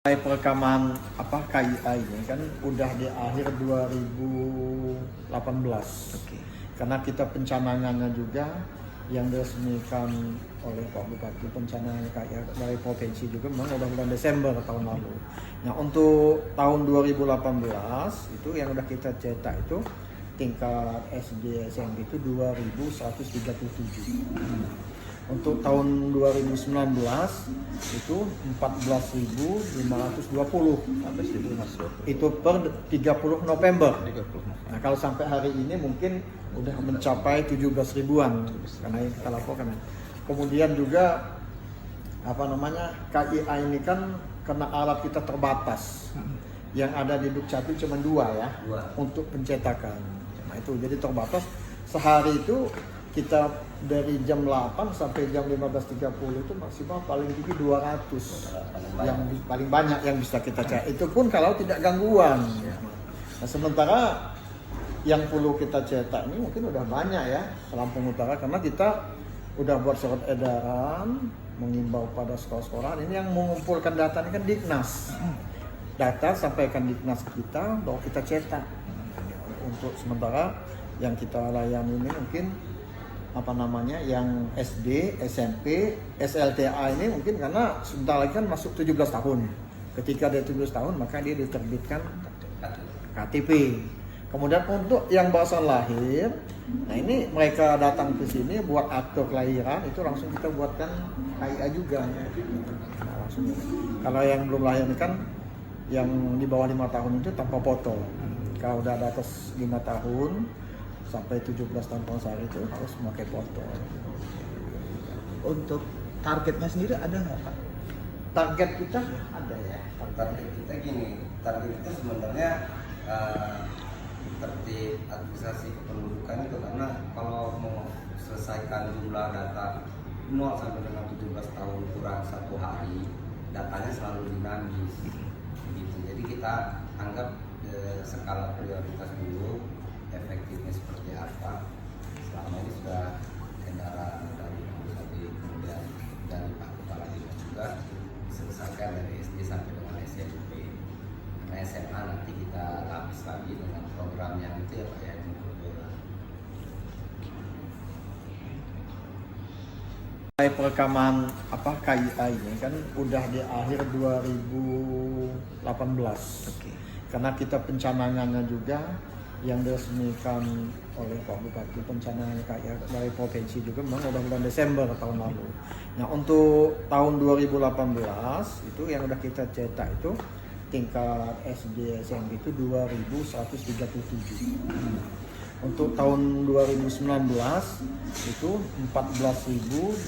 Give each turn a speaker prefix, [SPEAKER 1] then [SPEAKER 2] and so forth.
[SPEAKER 1] Perekaman KIA ini kan udah di akhir 2018. Karena kita pencanangannya juga yang diresmikan oleh Pak Bupati, pencanangan KIA dari provinsi juga memang udah bulan Desember tahun lalu. Nah, untuk tahun 2018 itu yang udah kita cetak itu tingkat SD SMP itu 2137. Untuk tahun 2019 itu 14.520. Itu per 30 November. Nah, kalau sampai hari ini mungkin udah mencapai 17 ribuan karena yang kita laporkan. Kemudian juga KIA ini kan karena alat kita terbatas. Yang ada di Dukcapil cuma 2 ya untuk pencetakan. Nah, itu jadi terbatas. Sehari itu kita dari jam 8 sampai jam 15.30 itu maksimal paling tinggi 200 yang paling banyak yang bisa kita cetak. Itu pun kalau tidak gangguan. Nah, sementara yang perlu kita cetak ini mungkin udah banyak ya Lampung Utara, karena kita udah buat surat edaran mengimbau pada sekolah-sekolah ini yang mengumpulkan data ini kan Diknas. Data sampaikan Diknas kita bahwa kita cetak. Untuk sementara yang kita layani ini mungkin yang SD, SMP, SLTA ini mungkin karena sebentar lagi kan masuk 17 tahun. Ketika dia 17 tahun maka dia diterbitkan KTP. Kemudian untuk yang barusan lahir, nah ini mereka datang ke sini buat akte kelahiran itu langsung kita buatkan KIA juga. Nah, langsung. Kalau yang belum lahir ini kan yang di bawah 5 tahun itu tanpa foto. Kalau udah di atas 5 tahun sampai 17 tahun sehari itu harus memakai foto.
[SPEAKER 2] Untuk targetnya sendiri ada nggak Pak?
[SPEAKER 1] Target kita ada ya.
[SPEAKER 3] Target kita gini, target kita sebenarnya tertib administrasi kependudukan itu, karena kalau mau selesaikan jumlah data 0 sampai dengan 17 tahun kurang 1 hari, datanya selalu dinamis. Gitu. Jadi kita anggap skala prioritas dulu, efektifnya seperti apa. Selama ini sudah edaran dari Bupati, kemudian dari Pak Kepala Dinas juga selesaikan dari SD sampai dengan SMP. Karena SMA nanti kita lapis lagi dengan program yang itu ya Pak ya,
[SPEAKER 1] Perekaman KIA ini kan udah di akhir 2018. Karena kita pencanangannya juga yang diresmikan oleh Pak Bupati, pencanangan KIA dari provinsi juga memang udah bulan Desember tahun lalu. Nah, untuk tahun 2018 itu yang udah kita cetak itu tingkat SD SMP itu 2137. Untuk tahun 2019 itu 14.520.